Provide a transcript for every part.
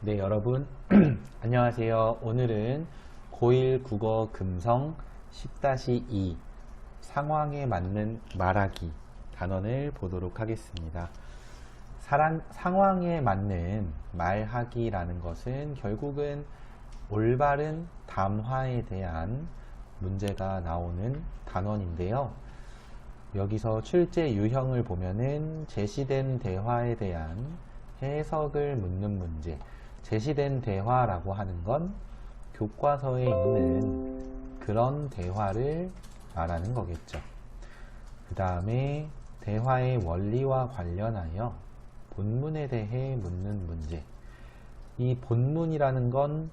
네, 여러분 안녕하세요. 오늘은 고1 국어 금성 10-2 상황에 맞는 말하기 단원을 보도록 하겠습니다. 상황에 맞는 말하기라는 것은 결국은 올바른 담화에 대한 문제가 나오는 단원인데요. 여기서 출제 유형을 보면은 제시된 대화에 대한 해석을 묻는 문제. 제시된 대화라고 하는 건 교과서에 있는 그런 대화를 말하는 거겠죠. 그 다음에 대화의 원리와 관련하여 본문에 대해 묻는 문제. 이 본문이라는 건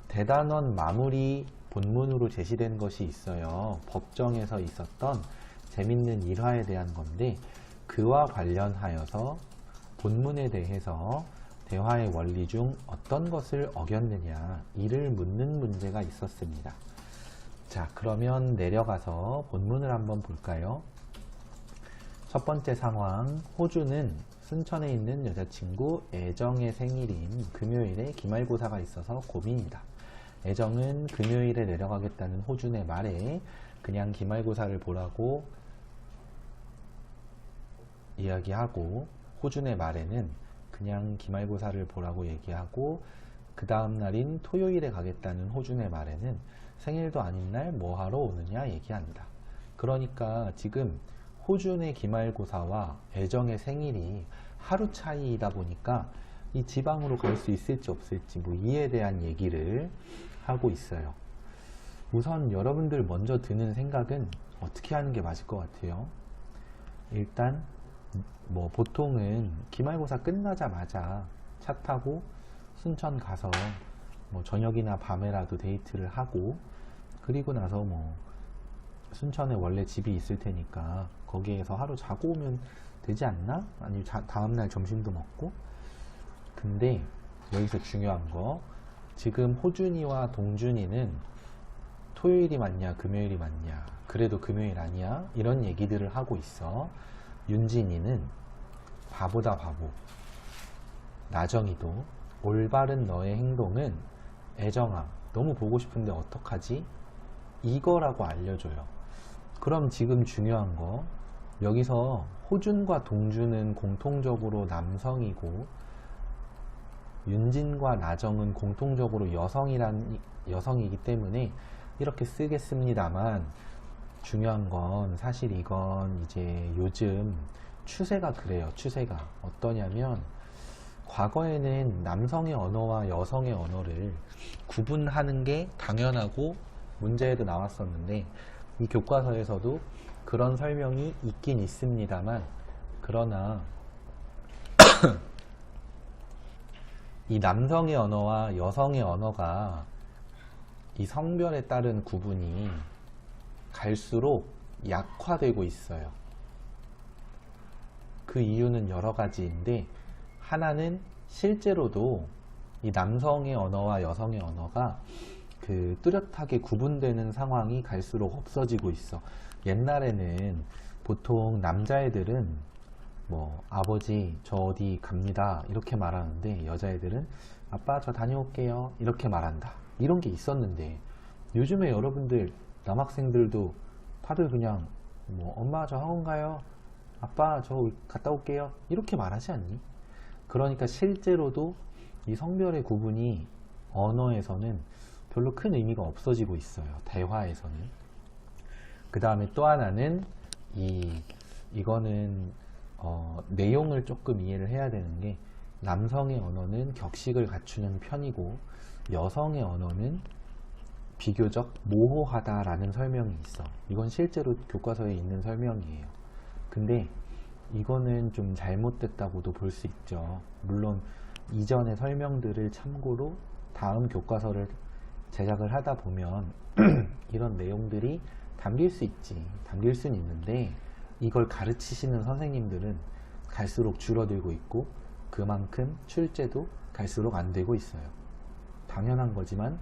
대단원 마무리 본문으로 제시된 것이 있어요. 법정에서 있었던 재밌는 일화에 대한 건데 그와 관련하여서 본문에 대해서 대화의 원리 중 어떤 것을 어겼느냐 이를 묻는 문제가 있었습니다. 자, 그러면 내려가서 본문을 한번 볼까요? 첫 번째 상황, 호주는 순천에 있는 여자친구 애정의 생일인 금요일에 기말고사가 있어서 고민이다. 애정은 금요일에 내려가겠다는 호준의 말에 그냥 기말고사를 보라고 이야기하고, 호준의 말에는 그냥 기말고사를 보라고 얘기하고, 그 다음 날인 토요일에 가겠다는 호준의 말에는 생일도 아닌 날 뭐하러 오느냐 얘기한다. 그러니까 지금 호준의 기말고사와 애정의 생일이 하루 차이이다 보니까 이 지방으로 갈 수 있을지 없을지 뭐 이에 대한 얘기를 하고 있어요. 우선 여러분들 먼저 드는 생각은 어떻게 하는 게 맞을 것 같아요? 일단 뭐 보통은 기말고사 끝나자마자 차 타고 순천 가서 뭐 저녁이나 밤에라도 데이트를 하고, 그리고 나서 뭐 순천에 원래 집이 있을 테니까 거기에서 하루 자고 오면 되지 않나? 아니면 다음날 점심도 먹고. 근데 여기서 중요한 거, 지금 호준이와 동준이는 토요일이 맞냐 금요일이 맞냐, 그래도 금요일 아니야, 이런 얘기들을 하고 있어. 윤진이는 바보다 바보. 나정이도 올바른 너의 행동은 애정아 너무 보고 싶은데 어떡하지? 이거라고 알려줘요. 그럼 지금 중요한 거, 여기서 호준과 동준은 공통적으로 남성이고 윤진과 나정은 공통적으로 여성이기 때문에 이렇게 쓰겠습니다만, 중요한 건 사실 이건 이제 요즘 추세가 그래요. 추세가 어떠냐면, 과거에는 남성의 언어와 여성의 언어를 구분하는 게 당연하고 문제에도 나왔었는데, 이 교과서에서도 그런 설명이 있긴 있습니다만, 그러나 이 남성의 언어와 여성의 언어가 이 성별에 따른 구분이 갈수록 약화되고 있어요. 그 이유는 여러 가지인데, 하나는 실제로도 이 남성의 언어와 여성의 언어가 그 뚜렷하게 구분되는 상황이 갈수록 없어지고 있어. 옛날에는 보통 남자애들은 뭐 아버지 저 어디 갑니다 이렇게 말하는데, 여자애들은 아빠 저 다녀올게요 이렇게 말한다. 이런 게 있었는데, 요즘에 여러분들 남학생들도 다들 그냥 뭐 엄마 저 학원 가요, 아빠 저 갔다 올게요 이렇게 말하지 않니? 그러니까 실제로도 이 성별의 구분이 언어에서는 별로 큰 의미가 없어지고 있어요. 대화에서는. 그 다음에 또 하나는 이거는 내용을 조금 이해를 해야 되는 게, 남성의 언어는 격식을 갖추는 편이고 여성의 언어는 비교적 모호하다라는 설명이 있어. 이건 실제로 교과서에 있는 설명이에요. 근데 이거는 좀 잘못됐다고도 볼 수 있죠. 물론 이전의 설명들을 참고로 다음 교과서를 제작을 하다 보면 이런 내용들이 담길 수 있지. 담길 수는 있는데, 이걸 가르치시는 선생님들은 갈수록 줄어들고 있고 그만큼 출제도 갈수록 안 되고 있어요. 당연한 거지만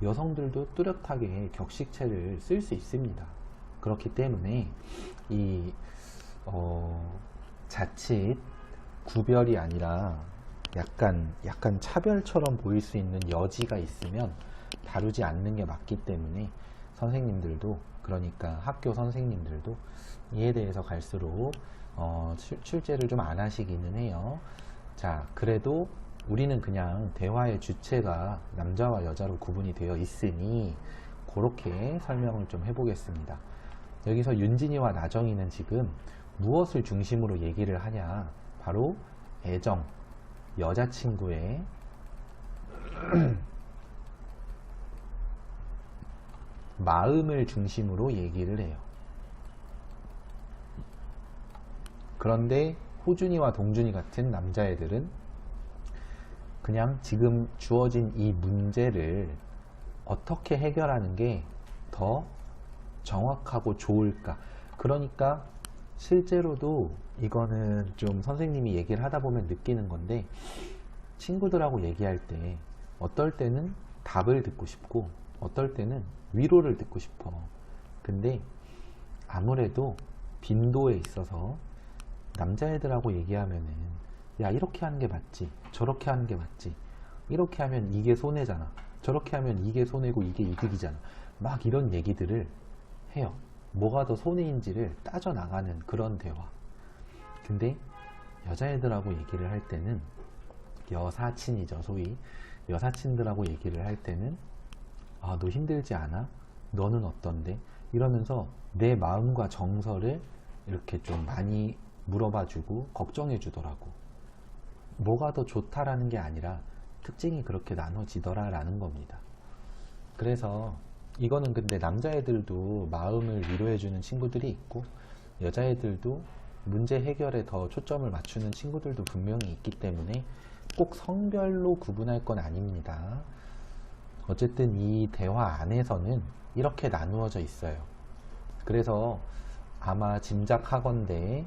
여성들도 뚜렷하게 격식체를 쓸 수 있습니다. 그렇기 때문에 이 자칫 구별이 아니라 약간 차별처럼 보일 수 있는 여지가 있으면 다루지 않는 게 맞기 때문에 선생님들도, 그러니까 학교 선생님들도 이에 대해서 갈수록 출제를 좀 안 하시기는 해요. 자, 그래도 우리는 그냥 대화의 주체가 남자와 여자로 구분이 되어 있으니 그렇게 설명을 좀 해보겠습니다. 여기서 윤진이와 나정이는 지금 무엇을 중심으로 얘기를 하냐? 바로 애정, 여자친구의 마음을 중심으로 얘기를 해요. 그런데 호준이와 동준이 같은 남자애들은 그냥 지금 주어진 이 문제를 어떻게 해결하는 게 더 정확하고 좋을까? 그러니까 실제로도 이거는 좀 선생님이 얘기를 하다 보면 느끼는 건데, 친구들하고 얘기할 때 어떨 때는 답을 듣고 싶고 어떨 때는 위로를 듣고 싶어. 근데 아무래도 빈도에 있어서 남자애들하고 얘기하면은 야, 이렇게 하는 게 맞지, 저렇게 하는 게 맞지, 이렇게 하면 이게 손해잖아, 저렇게 하면 이게 손해고 이게 이득이잖아, 막 이런 얘기들을 해요. 뭐가 더 손해인지를 따져나가는 그런 대화. 근데 여자애들하고 얘기를 할 때는, 여사친이죠, 소위 여사친들하고 얘기를 할 때는 아, 너 힘들지 않아? 너는 어떤데? 이러면서 내 마음과 정서를 이렇게 좀 많이 물어봐 주고 걱정해 주더라고. 뭐가 더 좋다라는 게 아니라 특징이 그렇게 나눠지더라 라는 겁니다. 그래서 이거는 근데 남자애들도 마음을 위로해 주는 친구들이 있고 여자애들도 문제 해결에 더 초점을 맞추는 친구들도 분명히 있기 때문에 꼭 성별로 구분할 건 아닙니다. 어쨌든 이 대화 안에서는 이렇게 나누어져 있어요. 그래서 아마 짐작하건대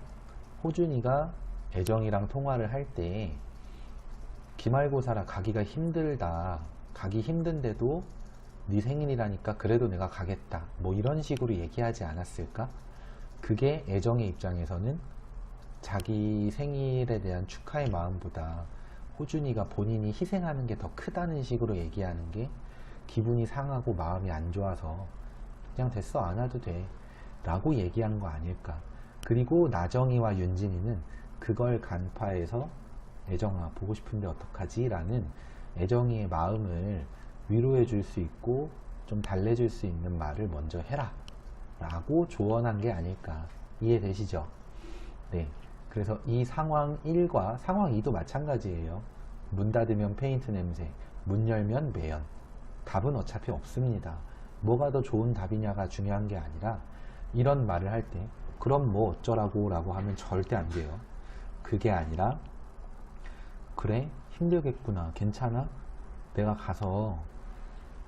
호준이가 애정이랑 통화를 할 때 기말고사라 가기가 힘들다, 가기 힘든데도 네 생일이라니까 그래도 내가 가겠다, 뭐 이런 식으로 얘기하지 않았을까? 그게 애정의 입장에서는 자기 생일에 대한 축하의 마음보다 호준이가 본인이 희생하는 게 더 크다는 식으로 얘기하는 게 기분이 상하고 마음이 안 좋아서 그냥 됐어, 안 와도 돼 라고 얘기한 거 아닐까. 그리고 나정이와 윤진이는 그걸 간파해서 애정아 보고 싶은데 어떡하지? 라는 애정이의 마음을 위로해 줄 수 있고 좀 달래줄 수 있는 말을 먼저 해라 라고 조언한 게 아닐까. 이해되시죠? 네. 그래서 이 상황 1과 상황 2도 마찬가지예요. 문 닫으면 페인트 냄새, 문 열면 매연. 답은 어차피 없습니다. 뭐가 더 좋은 답이냐가 중요한 게 아니라 이런 말을 할 때 그럼 뭐 어쩌라고 라고 하면 절대 안 돼요. 그게 아니라 그래? 힘들겠구나. 괜찮아? 내가 가서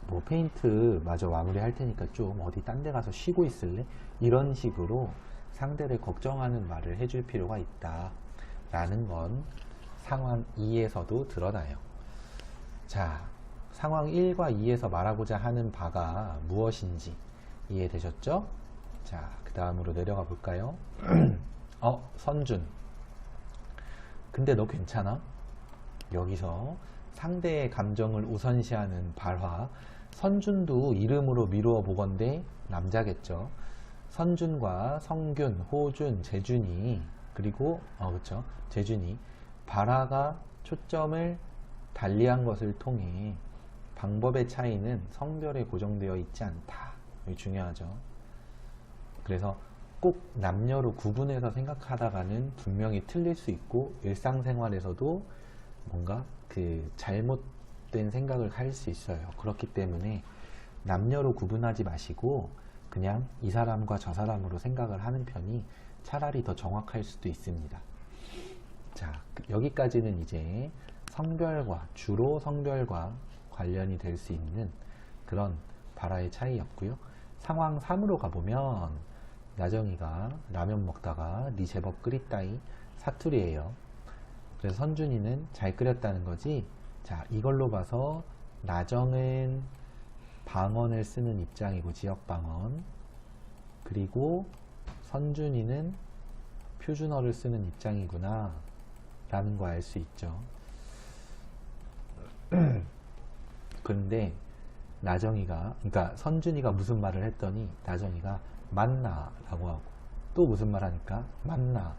뭐 페인트 마저 마무리 할 테니까 좀 어디 딴 데 가서 쉬고 있을래? 이런 식으로 상대를 걱정하는 말을 해줄 필요가 있다 라는 건 상황 2에서도 드러나요. 자, 상황 1과 2에서 말하고자 하는 바가 무엇인지 이해되셨죠? 자, 그 다음으로 내려가 볼까요? 선준, 근데 너 괜찮아? 여기서 상대의 감정을 우선시하는 발화. 선준도 이름으로 미루어 보건대 남자겠죠. 선준과 성균, 호준, 재준이, 그리고 그쵸, 재준이 발화가 초점을 달리한 것을 통해 방법의 차이는 성별에 고정되어 있지 않다. 이게 중요하죠. 그래서 꼭 남녀로 구분해서 생각하다가는 분명히 틀릴 수 있고 일상생활에서도 뭔가 그 잘못된 생각을 할 수 있어요. 그렇기 때문에 남녀로 구분하지 마시고 그냥 이 사람과 저 사람으로 생각을 하는 편이 차라리 더 정확할 수도 있습니다. 자, 여기까지는 이제 성별과, 주로 성별과 관련이 될 수 있는 그런 발화의 차이였고요. 상황 3으로 가보면 나정이가 라면 먹다가 니 제법 끓였다이 사투리예요. 그래서 선준이는 잘 끓였다는 거지. 자, 이걸로 봐서 나정은 방언을 쓰는 입장이고 지역방언, 그리고 선준이는 표준어를 쓰는 입장이구나 라는 거 알 수 있죠. 그런데 나정이가, 그러니까 선준이가 무슨 말을 했더니 나정이가 맞나 라고 하고, 또 무슨 말 하니까 맞나,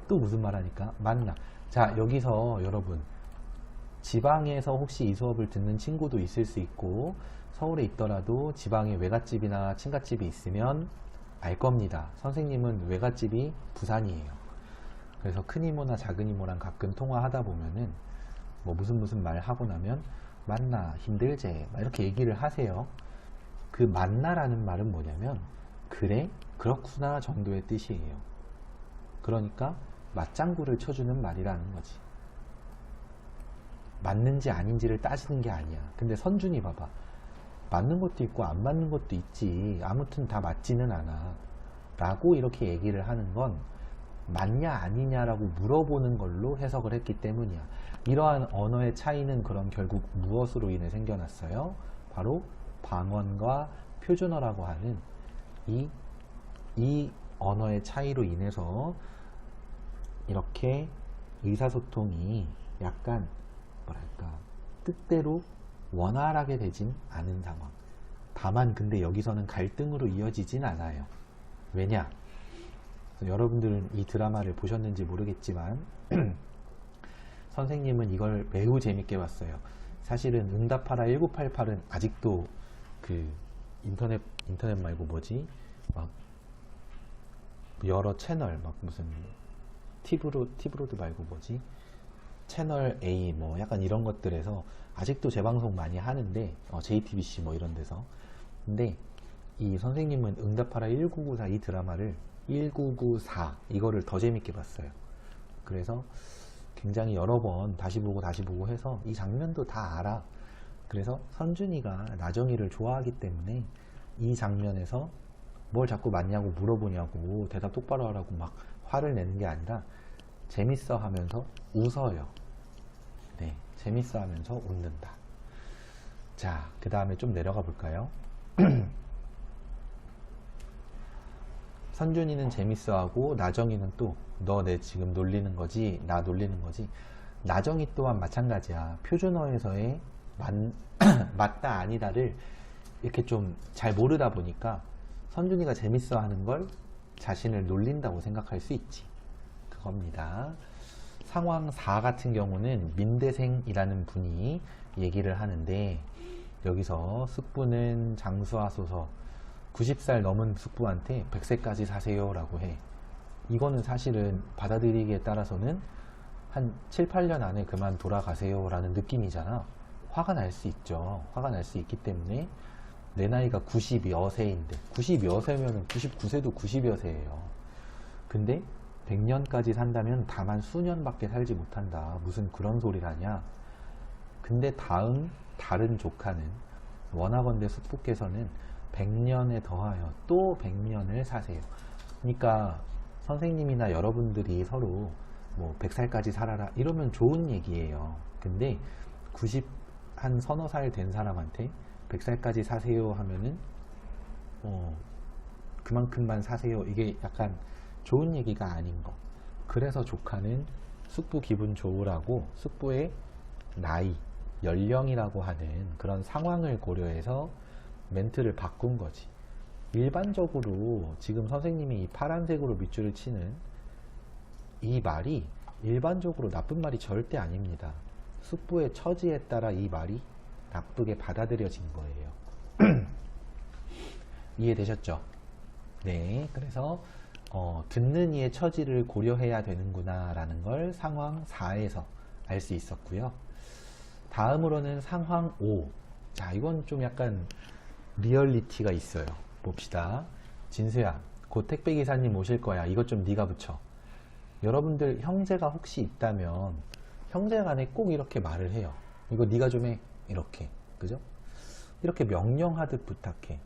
또 무슨 말 하니까 맞나. 자, 여기서 여러분, 지방에서 혹시 이 수업을 듣는 친구도 있을 수 있고 서울에 있더라도 지방에 외갓집이나 친갓집이 있으면 알 겁니다. 선생님은 외갓집이 부산이에요. 그래서 큰 이모나 작은 이모랑 가끔 통화하다 보면은 뭐 무슨 말 하고 나면 맞나, 힘들제 막 이렇게 얘기를 하세요. 그 맞나라는 말은 뭐냐면 그래, 그렇구나 정도의 뜻이에요. 그러니까 맞장구를 쳐주는 말이라는 거지. 맞는지 아닌지를 따지는 게 아니야. 근데 선준이 봐봐, 맞는 것도 있고 안 맞는 것도 있지, 아무튼 다 맞지는 않아 라고 이렇게 얘기를 하는 건 맞냐 아니냐라고 물어보는 걸로 해석을 했기 때문이야. 이러한 언어의 차이는 그럼 결국 무엇으로 인해 생겨났어요? 바로 방언과 표준어라고 하는 이 언어의 차이로 인해서 이렇게 의사소통이 약간 뭐랄까 뜻대로 원활하게 되진 않은 상황. 다만 근데 여기서는 갈등으로 이어지진 않아요. 왜냐? 여러분들은 이 드라마를 보셨는지 모르겠지만 선생님은 이걸 매우 재밌게 봤어요. 사실은 응답하라 1988은 아직도 그 인터넷 말고 뭐지? 막 여러 채널 막 무슨 티브로드 말고 뭐지? 채널 A 뭐 약간 이런 것들에서 아직도 재방송 많이 하는데 JTBC 뭐 이런 데서. 근데 이 선생님은 응답하라 1994 이 드라마를 1994 이거를 더 재밌게 봤어요. 그래서 굉장히 여러 번 다시 보고 해서 이 장면도 다 알아. 그래서 선준이가 나정이를 좋아하기 때문에 이 장면에서 뭘 자꾸 맞냐고 물어보냐고 대답 똑바로 하라고 막 화를 내는 게 아니라 재밌어 하면서 웃어요. 네, 재밌어 하면서 웃는다. 자, 그 다음에 좀 내려가 볼까요? 선준이는 재밌어 하고 나정이는 또 너 내 지금 놀리는 거지, 나 놀리는 거지. 나정이 또한 마찬가지야. 표준어에서의 맞다 아니다를 이렇게 좀 잘 모르다 보니까 선준이가 재밌어 하는 걸 자신을 놀린다고 생각할 수 있지. 그겁니다. 상황 4 같은 경우는 민대생이라는 분이 얘기를 하는데, 여기서 숙부는 장수하소서 90살 넘은 숙부한테 100세까지 사세요 라고 해. 이거는 사실은 받아들이기에 따라서는 한 7, 8년 안에 그만 돌아가세요 라는 느낌이잖아. 화가 날 수 있죠. 화가 날 수 있기 때문에 내 나이가 90여 세인데 90여 세면 99세도 90여 세예요. 근데 100년까지 산다면 다만 수년밖에 살지 못한다. 무슨 그런 소리라냐. 근데 다른 조카는 원하건대 숙부께서는 100년에 더하여 또 100년을 사세요. 그러니까 선생님이나 여러분들이 서로 뭐 100살까지 살아라 이러면 좋은 얘기예요. 근데 90 한 서너 살 된 사람한테 100살까지 사세요 하면은 그만큼만 사세요. 이게 약간 좋은 얘기가 아닌 거. 그래서 조카는 숙부 기분 좋으라고 숙부의 나이, 연령이라고 하는 그런 상황을 고려해서 멘트를 바꾼 거지. 일반적으로 지금 선생님이 이 파란색으로 밑줄을 치는 이 말이 일반적으로 나쁜 말이 절대 아닙니다. 숙부의 처지에 따라 이 말이 나쁘게 받아들여진 거예요. 이해되셨죠? 네, 그래서 듣는 이의 처지를 고려해야 되는구나 라는 걸 상황 4에서 알 수 있었고요. 다음으로는 상황 5. 자, 이건 좀 약간 리얼리티가 있어요. 봅시다. 진수야, 곧 택배기사님 오실 거야. 이것 좀 네가 붙여. 여러분들 형제가 혹시 있다면 형제간에 꼭 이렇게 말을 해요. 이거 네가 좀 해. 이렇게. 그죠? 이렇게 명령하듯 부탁해.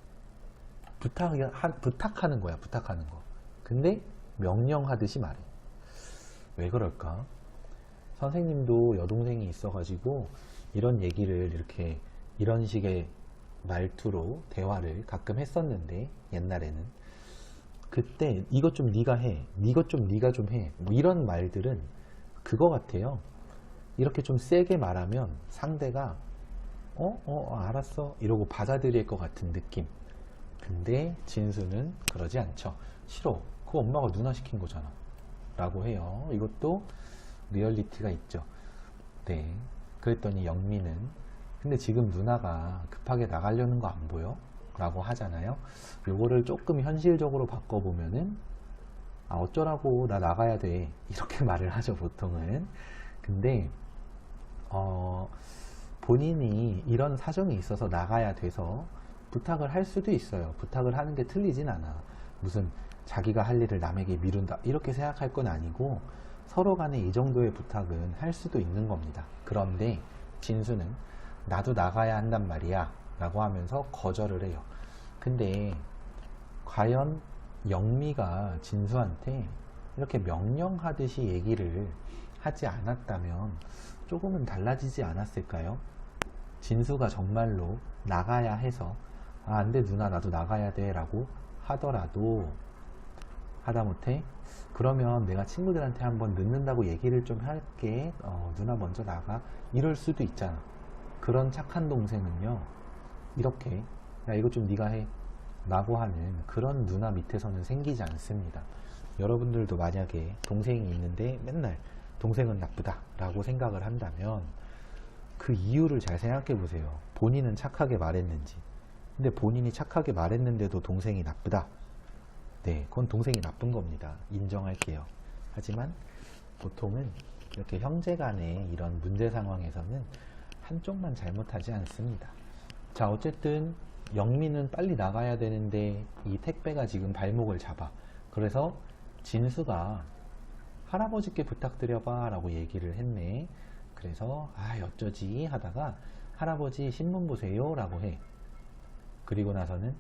부탁하는 거야. 부탁하는 거. 근데 명령하듯이 말해. 왜 그럴까? 선생님도 여동생이 있어가지고 이런 얘기를 이렇게 이런 식의 말투로 대화를 가끔 했었는데, 옛날에는 그때 이것 좀 네가 해, 이것 좀 네가 좀 해, 뭐 이런 말들은 그거 같아요. 이렇게 좀 세게 말하면 상대가 알았어 이러고 받아들일 것 같은 느낌. 근데 진수는 그러지 않죠. 싫어, 그거 엄마가 누나 시킨 거잖아 라고 해요. 이것도 리얼리티가 있죠. 네, 그랬더니 영미는 근데 지금 누나가 급하게 나가려는 거 안 보여? 라고 하잖아요. 요거를 조금 현실적으로 바꿔보면은 어쩌라고, 나 나가야 돼, 이렇게 말을 하죠 보통은. 근데 본인이 이런 사정이 있어서 나가야 돼서 부탁을 할 수도 있어요. 부탁을 하는 게 틀리진 않아. 무슨 자기가 할 일을 남에게 미룬다 이렇게 생각할 건 아니고 서로 간에 이 정도의 부탁은 할 수도 있는 겁니다. 그런데 진수는 나도 나가야 한단 말이야 라고 하면서 거절을 해요. 근데 과연 영미가 진수한테 이렇게 명령하듯이 얘기를 하지 않았다면 조금은 달라지지 않았을까요? 진수가 정말로 나가야 해서 안돼 누나 나도 나가야 돼 라고 하더라도 하다못해 그러면 내가 친구들한테 한번 늦는다고 얘기를 좀 할게, 누나 먼저 나가, 이럴 수도 있잖아. 그런 착한 동생은요 이렇게 야 이거 좀 네가 해 라고 하는 그런 누나 밑에서는 생기지 않습니다. 여러분들도 만약에 동생이 있는데 맨날 동생은 나쁘다 라고 생각을 한다면 그 이유를 잘 생각해 보세요. 본인은 착하게 말했는지. 근데 본인이 착하게 말했는데도 동생이 나쁘다. 네, 그건 동생이 나쁜 겁니다. 인정할게요. 하지만 보통은 이렇게 형제 간의 이런 문제 상황에서는 한쪽만 잘못하지 않습니다. 자, 어쨌든 영미는 빨리 나가야 되는데 이 택배가 지금 발목을 잡아. 그래서 진수가 할아버지께 부탁드려봐 라고 얘기를 했네. 그래서 어쩌지 하다가 할아버지 신문 보세요 라고 해. 그리고 나서는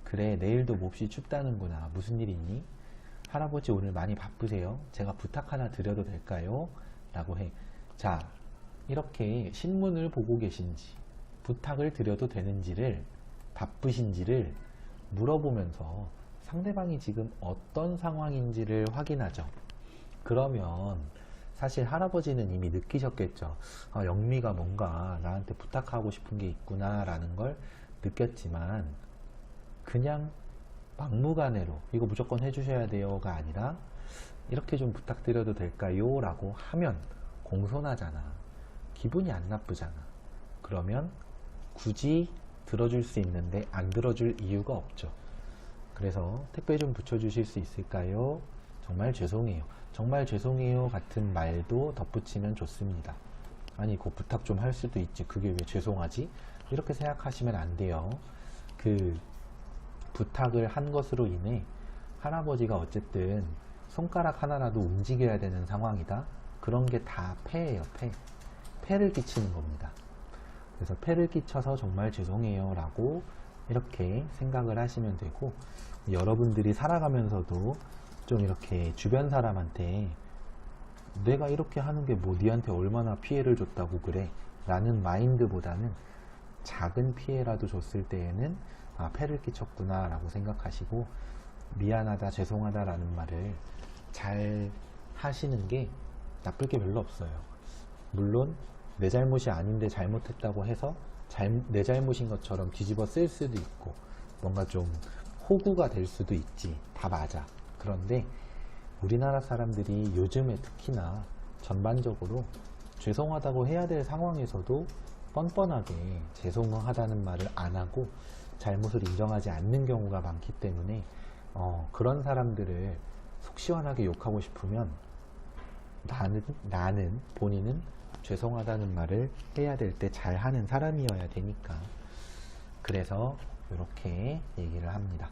그래 내일도 몹시 춥다는구나. 무슨 일 있니? 할아버지 오늘 많이 바쁘세요? 제가 부탁 하나 드려도 될까요? 라고 해. 자, 이렇게 신문을 보고 계신지 부탁을 드려도 되는지를 바쁘신지를 물어보면서 상대방이 지금 어떤 상황인지를 확인하죠. 그러면 사실 할아버지는 이미 느끼셨겠죠. 영미가 뭔가 나한테 부탁하고 싶은 게 있구나 라는 걸 느꼈지만 그냥 막무가내로 이거 무조건 해주셔야 돼요가 아니라 이렇게 좀 부탁드려도 될까요? 라고 하면 공손하잖아. 기분이 안 나쁘잖아. 그러면 굳이 들어줄 수 있는데 안 들어줄 이유가 없죠. 그래서 택배 좀 붙여주실 수 있을까요? 정말 죄송해요. 정말 죄송해요 같은 말도 덧붙이면 좋습니다. 아니 그 부탁 좀 할 수도 있지 그게 왜 죄송하지? 이렇게 생각하시면 안 돼요. 그 부탁을 한 것으로 인해 할아버지가 어쨌든 손가락 하나라도 움직여야 되는 상황이다. 그런 게 다 폐예요. 폐를 끼치는 겁니다. 그래서 폐를 끼쳐서 정말 죄송해요 라고 이렇게 생각을 하시면 되고, 여러분들이 살아가면서도 좀 이렇게 주변 사람한테 내가 이렇게 하는 게 뭐 니한테 얼마나 피해를 줬다고 그래 라는 마인드보다는 작은 피해라도 줬을 때에는 폐를 끼쳤구나 라고 생각하시고 미안하다 죄송하다 라는 말을 잘 하시는 게 나쁠 게 별로 없어요. 물론 내 잘못이 아닌데 잘못했다고 해서 내 잘못인 것처럼 뒤집어 쓸 수도 있고 뭔가 좀 호구가 될 수도 있지. 다 맞아. 그런데 우리나라 사람들이 요즘에 특히나 전반적으로 죄송하다고 해야 될 상황에서도 뻔뻔하게 죄송하다는 말을 안 하고 잘못을 인정하지 않는 경우가 많기 때문에 그런 사람들을 속 시원하게 욕하고 싶으면 나는 본인은 죄송하다는 말을 해야 될 때 잘하는 사람이어야 되니까. 그래서 이렇게 얘기를 합니다.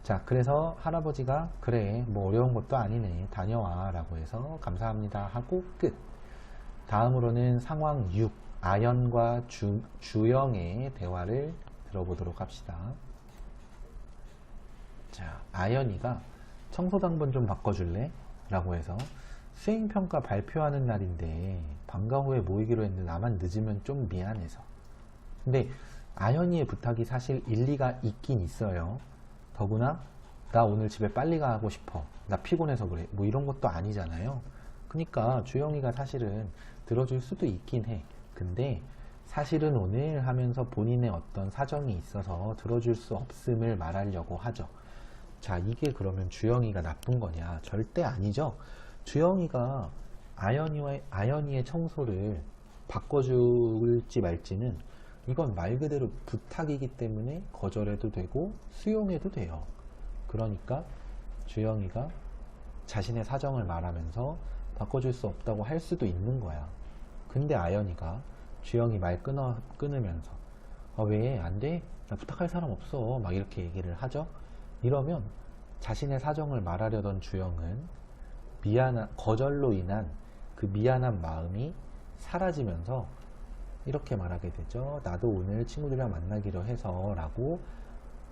자, 그래서 할아버지가 그래 뭐 어려운 것도 아니네 다녀와 라고 해서 감사합니다 하고 끝. 다음으로는 상황 6 아연과 주영의 대화를 들어보도록 합시다. 자, 아연이가 청소당번 좀 바꿔줄래? 라고 해서 수행평가 발표하는 날인데 방과 후에 모이기로 했는데 나만 늦으면 좀 미안해서. 근데 아연이의 부탁이 사실 일리가 있긴 있어요. 더구나 나 오늘 집에 빨리 가고 싶어 나 피곤해서 그래 뭐 이런 것도 아니잖아요. 그러니까 주영이가 사실은 들어줄 수도 있긴 해. 근데 사실은 오늘 하면서 본인의 어떤 사정이 있어서 들어줄 수 없음을 말하려고 하죠. 자, 이게 그러면 주영이가 나쁜 거냐? 절대 아니죠. 주영이가 아연이의 청소를 바꿔줄지 말지는 이건 말 그대로 부탁이기 때문에 거절해도 되고 수용해도 돼요. 그러니까 주영이가 자신의 사정을 말하면서 바꿔줄 수 없다고 할 수도 있는 거야. 근데 아연이가 주영이 말 끊으면서 왜 안 돼? 나 부탁할 사람 없어. 막 이렇게 얘기를 하죠. 이러면 자신의 사정을 말하려던 주영은 거절로 인한 그 미안한 마음이 사라지면서 이렇게 말하게 되죠. 나도 오늘 친구들이랑 만나기로 해서 라고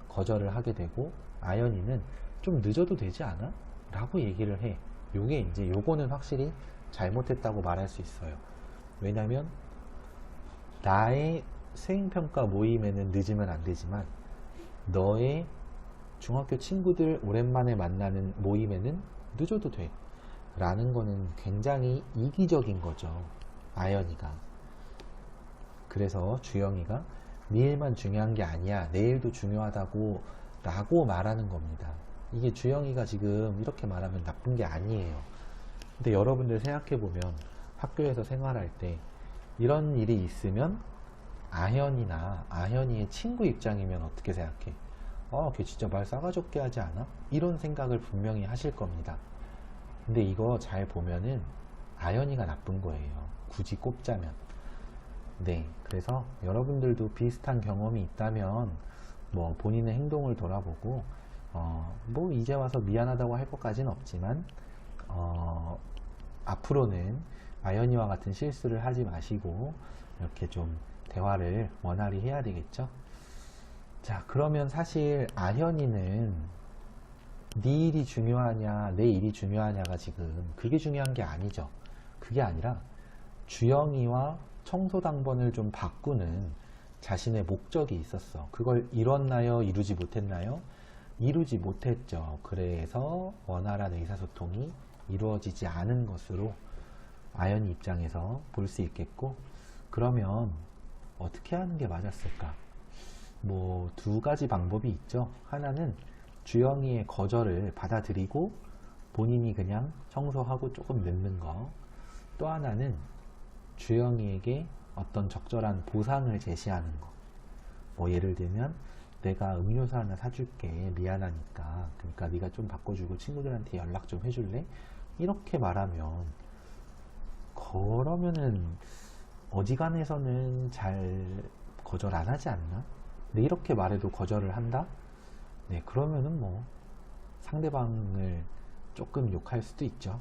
거절을 하게 되고, 아연이는 좀 늦어도 되지 않아? 라고 얘기를 해. 요거는 확실히 잘못했다고 말할 수 있어요. 왜냐면 나의 수행평가 모임에는 늦으면 안 되지만 너의 중학교 친구들 오랜만에 만나는 모임에는 늦어도 돼 라는 거는 굉장히 이기적인 거죠, 아연이가. 그래서 주영이가 네 일만 중요한 게 아니야, 내 일도 중요하다고 라고 말하는 겁니다. 이게 주영이가 지금 이렇게 말하면 나쁜 게 아니에요. 근데 여러분들 생각해보면 학교에서 생활할 때 이런 일이 있으면 아현이나 아현이의 친구 입장이면 어떻게 생각해? 걔 진짜 말 싸가지 없게 하지 않아? 이런 생각을 분명히 하실 겁니다. 근데 이거 잘 보면은 아현이가 나쁜 거예요. 굳이 꼽자면. 네, 그래서 여러분들도 비슷한 경험이 있다면 뭐 본인의 행동을 돌아보고 뭐 이제 와서 미안하다고 할 것까지는 없지만 앞으로는 아연이와 같은 실수를 하지 마시고 이렇게 좀 대화를 원활히 해야 되겠죠. 자, 그러면 사실 아현이는 네 일이 중요하냐 내 일이 중요하냐가 지금 그게 중요한 게 아니죠. 그게 아니라 주영이와 청소당번을 좀 바꾸는 자신의 목적이 있었어. 그걸 이뤘나요? 이루지 못했나요? 이루지 못했죠. 그래서 원활한 의사소통이 이루어지지 않은 것으로 아연이 입장에서 볼 수 있겠고, 그러면 어떻게 하는 게 맞았을까? 뭐 두 가지 방법이 있죠. 하나는 주영이의 거절을 받아들이고 본인이 그냥 청소하고 조금 늦는 거. 또 하나는 주영이에게 어떤 적절한 보상을 제시하는 거. 뭐 예를 들면 내가 음료수 하나 사줄게, 미안하니까. 그러니까 네가 좀 바꿔주고 친구들한테 연락 좀 해줄래? 이렇게 말하면, 그러면은 어지간해서는 잘 거절 안 하지 않나? 근데 이렇게 말해도 거절을 한다? 네, 그러면은 뭐 상대방을 조금 욕할 수도 있죠.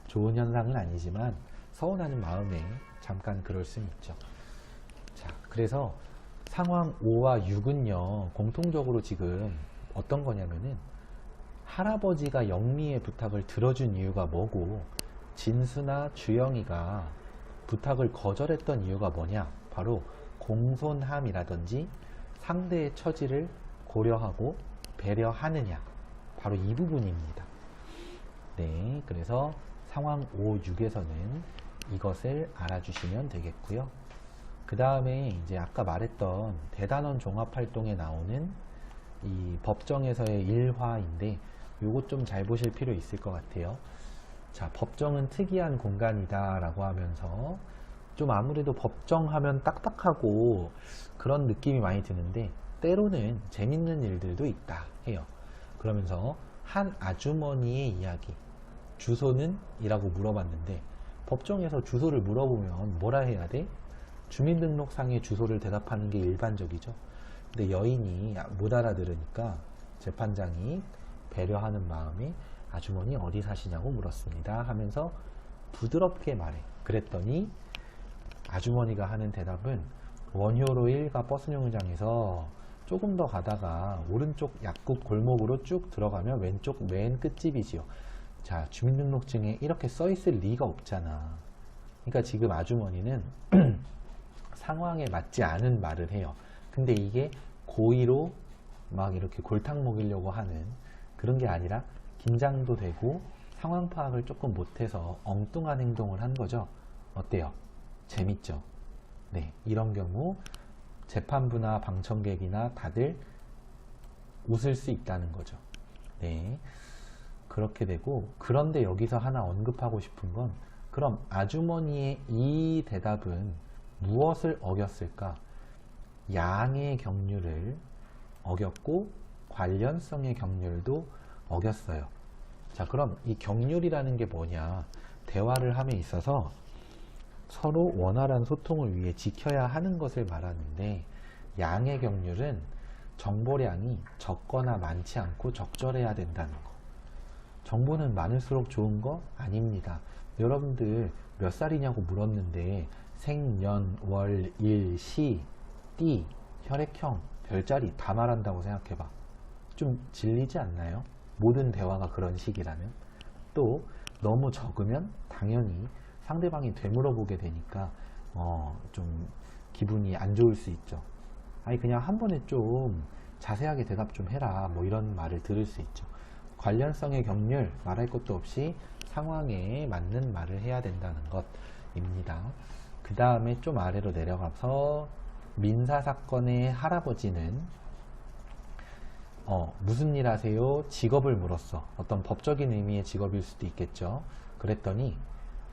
좋은 현상은 아니지만 서운하는 마음에 잠깐 그럴 수는 있죠. 자, 그래서 상황 5와 6은요 공통적으로 지금 어떤 거냐면은 할아버지가 영미의 부탁을 들어준 이유가 뭐고 진수나 주영이가 부탁을 거절했던 이유가 뭐냐, 바로 공손함이라든지 상대의 처지를 고려하고 배려하느냐, 바로 이 부분입니다. 네, 그래서 상황 5, 6에서는 이것을 알아주시면 되겠고요. 그 다음에 이제 아까 말했던 대단원 종합활동에 나오는 이 법정에서의 일화인데 요것 좀 잘 보실 필요 있을 것 같아요. 자, 법정은 특이한 공간이다 라고 하면서 좀 아무래도 법정 하면 딱딱하고 그런 느낌이 많이 드는데 때로는 재밌는 일들도 있다 해요. 그러면서 한 아주머니의 이야기, 주소는? 이라고 물어봤는데 법정에서 주소를 물어보면 뭐라 해야 돼? 주민등록상의 주소를 대답하는 게 일반적이죠. 근데 여인이 못 알아들으니까 재판장이 배려하는 마음에 아주머니 어디 사시냐고 물었습니다 하면서 부드럽게 말해. 그랬더니 아주머니가 하는 대답은 원효로 1가 버스정류장에서 조금 더 가다가 오른쪽 약국 골목으로 쭉 들어가면 왼쪽 맨 끝집이지요. 자, 주민등록증에 이렇게 써있을 리가 없잖아. 그러니까 지금 아주머니는 상황에 맞지 않은 말을 해요. 근데 이게 고의로 막 이렇게 골탕 먹이려고 하는 그런 게 아니라 긴장도 되고 상황 파악을 조금 못해서 엉뚱한 행동을 한 거죠. 어때요? 재밌죠? 네, 이런 경우 재판부나 방청객이나 다들 웃을 수 있다는 거죠. 네, 그렇게 되고, 그런데 여기서 하나 언급하고 싶은 건, 그럼 아주머니의 이 대답은 무엇을 어겼을까? 양의 경륜을 어겼고 관련성의 경륜도 어겼어요. 자, 그럼 이 경륜이라는 게 뭐냐? 대화를 함에 있어서 서로 원활한 소통을 위해 지켜야 하는 것을 말하는데, 양의 경륜은 정보량이 적거나 많지 않고 적절해야 된다는 거. 정보는 많을수록 좋은 거 아닙니다. 여러분들 몇 살이냐고 물었는데 생, 년, 월, 일, 시, 띠, 혈액형, 별자리 다 말한다고 생각해봐. 좀 질리지 않나요? 모든 대화가 그런 식이라면. 또 너무 적으면 당연히 상대방이 되물어보게 되니까 좀 기분이 안 좋을 수 있죠. 아니 그냥 한 번에 좀 자세하게 대답 좀 해라, 뭐 이런 말을 들을 수 있죠. 관련성의 경륜, 말할 것도 없이 상황에 맞는 말을 해야 된다는 것입니다. 그 다음에 좀 아래로 내려가서 민사사건의 할아버지는 무슨 일 하세요? 직업을 물었어. 어떤 법적인 의미의 직업일 수도 있겠죠. 그랬더니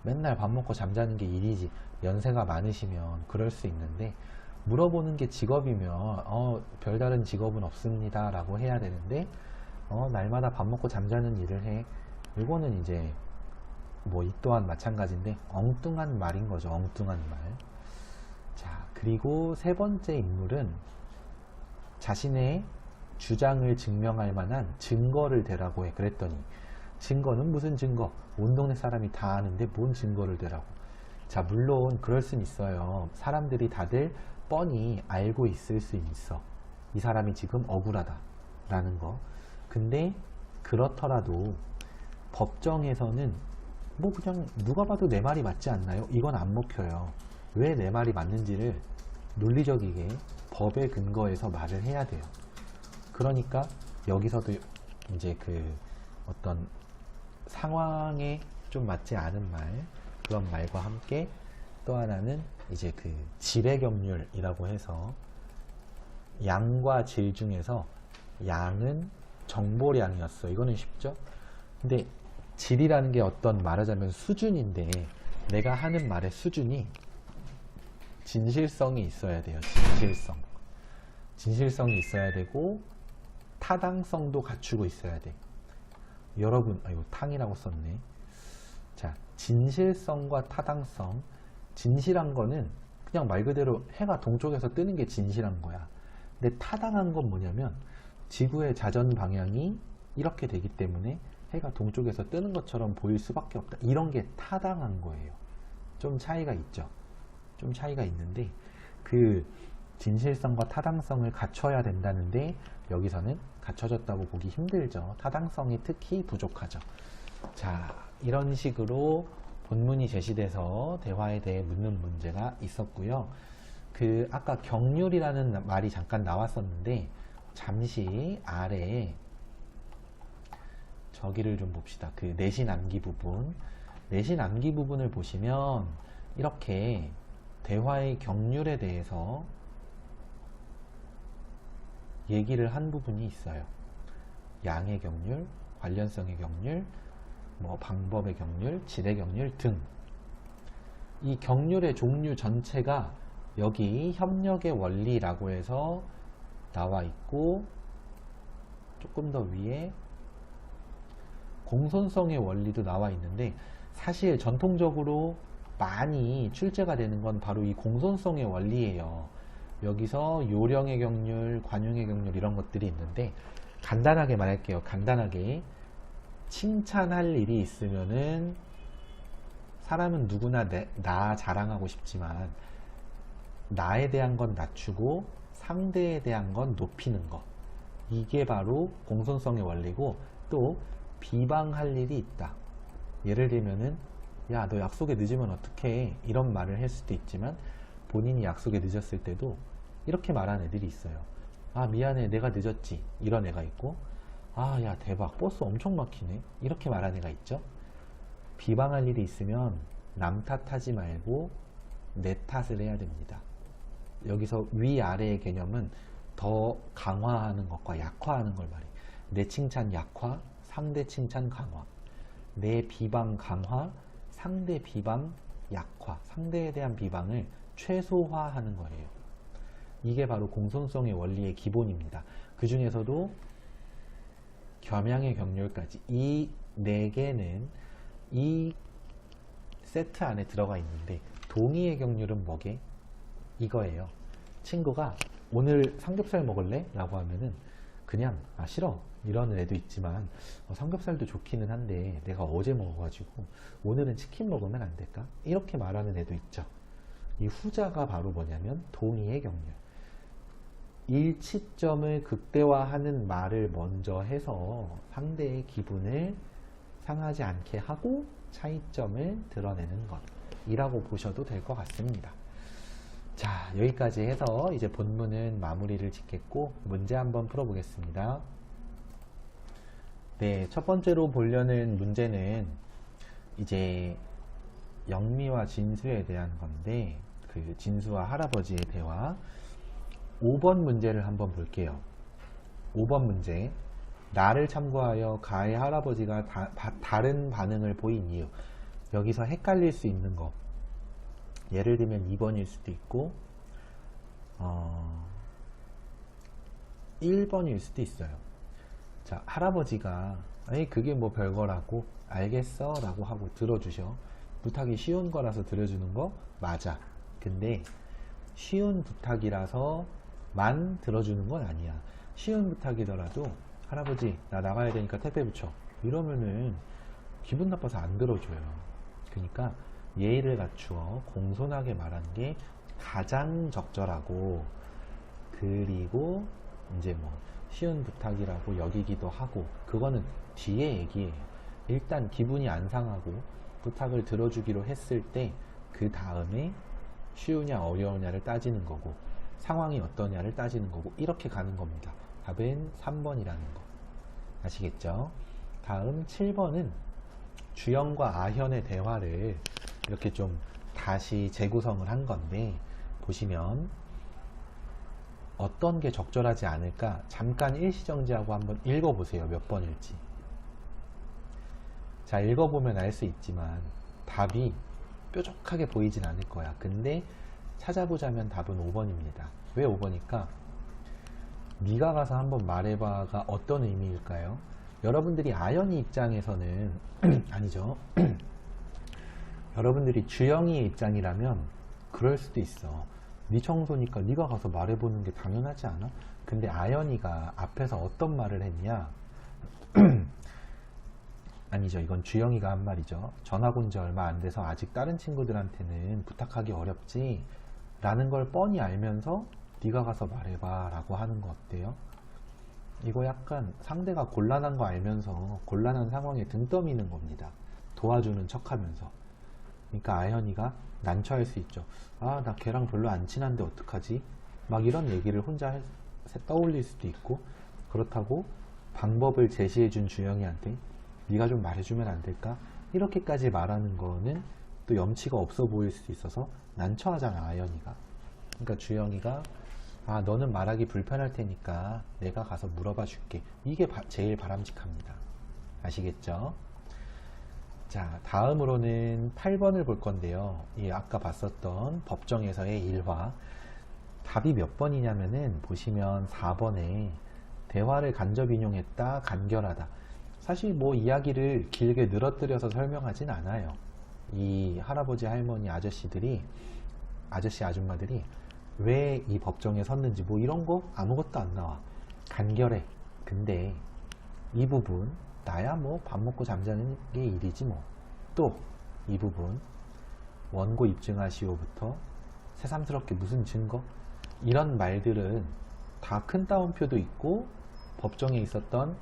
맨날 밥 먹고 잠자는 게 일이지, 연세가 많으시면 그럴 수 있는데, 물어보는 게 직업이면 별다른 직업은 없습니다 라고 해야 되는데, 날마다 밥 먹고 잠자는 일을 해. 이거는 이제 뭐 이 또한 마찬가지인데 엉뚱한 말인 거죠. 엉뚱한 말. 자, 그리고 세 번째 인물은 자신의 주장을 증명할 만한 증거를 대라고 해. 그랬더니 증거는 무슨 증거? 온 동네 사람이 다 아는데 뭔 증거를 대라고. 자, 물론 그럴 순 있어요. 사람들이 다들 뻔히 알고 있을 수 있어. 이 사람이 지금 억울하다 라는 거. 근데 그렇더라도 법정에서는 뭐 그냥 누가 봐도 내 말이 맞지 않나요? 이건 안 먹혀요. 왜 내 말이 맞는지를 논리적이게 법의 근거에서 말을 해야 돼요. 그러니까 여기서도 이제 그 어떤 상황에 좀 맞지 않은 말, 그런 말과 함께 또 하나는 이제 그 질의 경륜이라고 해서 양과 질 중에서 양은 정보량이었어. 이거는 쉽죠? 근데 질이라는 게 어떤 말하자면 수준인데, 내가 하는 말의 수준이 진실성이 있어야 돼요. 진실성이 있어야 되고 타당성도 갖추고 있어야 돼. 여러분, 아이고 탕이라고 썼네. 자, 진실성과 타당성. 진실한 거는 그냥 말 그대로 해가 동쪽에서 뜨는 게 진실한 거야. 근데 타당한 건 뭐냐면 지구의 자전 방향이 이렇게 되기 때문에 해가 동쪽에서 뜨는 것처럼 보일 수밖에 없다. 이런 게 타당한 거예요. 좀 차이가 있죠. 좀 차이가 있는데 그 진실성과 타당성을 갖춰야 된다는데 여기서는 갖춰졌다고 보기 힘들죠. 타당성이 특히 부족하죠. 자, 이런 식으로 본문이 제시돼서 대화에 대해 묻는 문제가 있었고요. 그 아까 경륜이라는 말이 잠깐 나왔었는데 잠시 아래에 저기를 좀 봅시다. 그 내신 암기 부분. 내신 암기 부분을 보시면 이렇게 대화의 경륜에 대해서 얘기를 한 부분이 있어요. 양의 경륜, 관련성의 경륜, 뭐 방법의 경륜, 질의 경륜 등. 이 경륜의 종류 전체가 여기 협력의 원리라고 해서 나와 있고, 조금 더 위에 공손성의 원리도 나와 있는데, 사실 전통적으로 많이 출제가 되는 건 바로 이 공손성의 원리예요. 여기서 요령의 경륜, 관용의 경륜 이런 것들이 있는데, 간단하게 말할게요. 간단하게 칭찬할 일이 있으면은 사람은 누구나 나 자랑하고 싶지만 나에 대한 건 낮추고 상대에 대한 건 높이는 거, 이게 바로 공손성의 원리고, 또 비방할 일이 있다. 예를 들면은 야, 너 약속에 늦으면 어떡해, 이런 말을 할 수도 있지만 본인이 약속에 늦었을 때도 이렇게 말하는 애들이 있어요. 아, 미안해, 내가 늦었지, 이런 애가 있고, 아, 야, 대박, 버스 엄청 막히네, 이렇게 말하는 애가 있죠. 비방할 일이 있으면 남 탓하지 말고 내 탓을 해야 됩니다. 여기서 위아래의 개념은 더 강화하는 것과 약화하는 걸 말해. 내 칭찬 약화, 상대 칭찬 강화. 내 비방 강화, 상대 비방 약화. 상대에 대한 비방을 최소화하는 거예요. 이게 바로 공손성의 원리의 기본입니다. 그 중에서도 겸양의 경륜까지 이 4개는 이 세트 안에 들어가 있는데, 동의의 경륜은 뭐게? 이거예요. 친구가 오늘 삼겹살 먹을래? 라고 하면은 그냥 싫어 이러는 애도 있지만, 삼겹살도 좋기는 한데 내가 어제 먹어가지고 오늘은 치킨 먹으면 안 될까? 이렇게 말하는 애도 있죠. 이 후자가 바로 뭐냐면 동의의 경륜. 일치점을 극대화하는 말을 먼저 해서 상대의 기분을 상하지 않게 하고 차이점을 드러내는 것이라고 보셔도 될 것 같습니다. 자, 여기까지 해서 이제 본문은 마무리를 짓겠고, 문제 한번 풀어보겠습니다. 네, 첫 번째로 보려는 문제는 이제 영미와 진수에 대한 건데, 그 진수와 할아버지의 대화. 5번 문제를 한번 볼게요. 5번 문제. 나를 참고하여 가의 할아버지가 다른 반응을 보인 이유. 여기서 헷갈릴 수 있는 거. 예를 들면 2번일 수도 있고 1번일 수도 있어요. 자, 할아버지가 아니 그게 뭐 별거라고, 알겠어 라고 하고 들어주셔. 부탁이 쉬운 거라서 들어주는 거 맞아. 근데 쉬운 부탁이라서만 들어주는 건 아니야. 쉬운 부탁이더라도 할아버지 나 나가야 되니까 택배 붙여 이러면은 기분 나빠서 안 들어줘요. 그러니까 예의를 갖추어 공손하게 말하는 게 가장 적절하고, 그리고 이제 뭐 쉬운 부탁이라고 여기기도 하고, 그거는 뒤에 얘기예요. 일단 기분이 안 상하고 부탁을 들어주기로 했을 때 그 다음에 쉬우냐 어려우냐를 따지는 거고, 상황이 어떠냐를 따지는 거고, 이렇게 가는 겁니다. 답은 3번이라는 거 아시겠죠? 다음 7번은 주영과 아현의 대화를 이렇게 좀 다시 재구성을 한 건데, 보시면 어떤 게 적절하지 않을까 잠깐 일시정지하고 한번 읽어보세요. 몇 번일지. 자, 읽어보면 알 수 있지만 답이 뾰족하게 보이진 않을 거야. 근데 찾아보자면 답은 5번입니다. 왜 5번일까? 네가 가서 한번 말해봐가 어떤 의미일까요? 여러분들이 아연이 입장에서는 아니죠. 여러분들이 주영이의 입장이라면 그럴 수도 있어. 네 청소니까 네가 가서 말해보는 게 당연하지 않아? 근데 아연이가 앞에서 어떤 말을 했냐? 아니죠. 이건 주영이가 한 말이죠. 전학 온 지 얼마 안 돼서 아직 다른 친구들한테는 부탁하기 어렵지 라는 걸 뻔히 알면서 네가 가서 말해봐 라고 하는 거 어때요? 이거 약간 상대가 곤란한 거 알면서 곤란한 상황에 등 떠미는 겁니다. 도와주는 척 하면서. 그러니까 아현이가 난처할 수 있죠. 아, 나 걔랑 별로 안 친한데 어떡하지? 막 이런 얘기를 혼자 떠올릴 수도 있고, 그렇다고 방법을 제시해준 주영이한테 네가 좀 말해주면 안 될까? 이렇게까지 말하는 거는 또 염치가 없어 보일 수도 있어서 난처하잖아, 아현이가. 그러니까 주영이가 아, 너는 말하기 불편할 테니까 내가 가서 물어봐 줄게. 이게 제일 바람직합니다. 아시겠죠? 자, 다음으로는 8번을 볼 건데요. 이 아까 봤었던 법정에서의 일화. 답이 몇 번이냐면은 보시면 4번에 대화를 간접 인용했다, 간결하다. 사실 뭐 이야기를 길게 늘어뜨려서 설명하진 않아요. 이 할아버지, 할머니, 아저씨들이, 아저씨, 아줌마들이 왜 이 법정에 섰는지 뭐 이런 거 아무것도 안 나와. 간결해. 근데 이 부분 나야 뭐 밥 먹고 잠자는 게 일이지 뭐. 또 이 부분 원고 입증하시오부터 새삼스럽게 무슨 증거? 이런 말들은 다 큰 따옴표도 있고, 법정에 있었던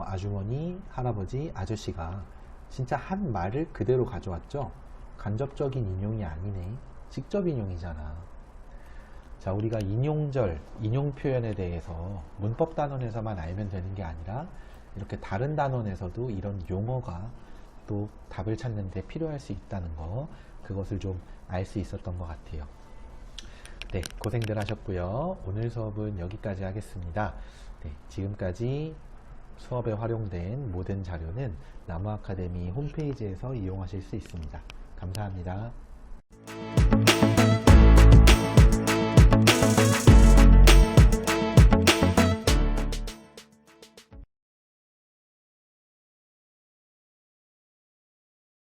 아주머니, 할아버지, 아저씨가 진짜 한 말을 그대로 가져왔죠. 간접적인 인용이 아니네. 직접 인용이잖아. 자, 우리가 인용절, 인용 표현에 대해서 문법 단원에서만 알면 되는 게 아니라 이렇게 다른 단원에서도 이런 용어가 또 답을 찾는 데 필요할 수 있다는 거, 그것을 좀 알 수 있었던 것 같아요. 네, 고생들 하셨고요. 오늘 수업은 여기까지 하겠습니다. 네, 지금까지 수업에 활용된 모든 자료는 나무 아카데미 홈페이지에서 이용하실 수 있습니다. 감사합니다.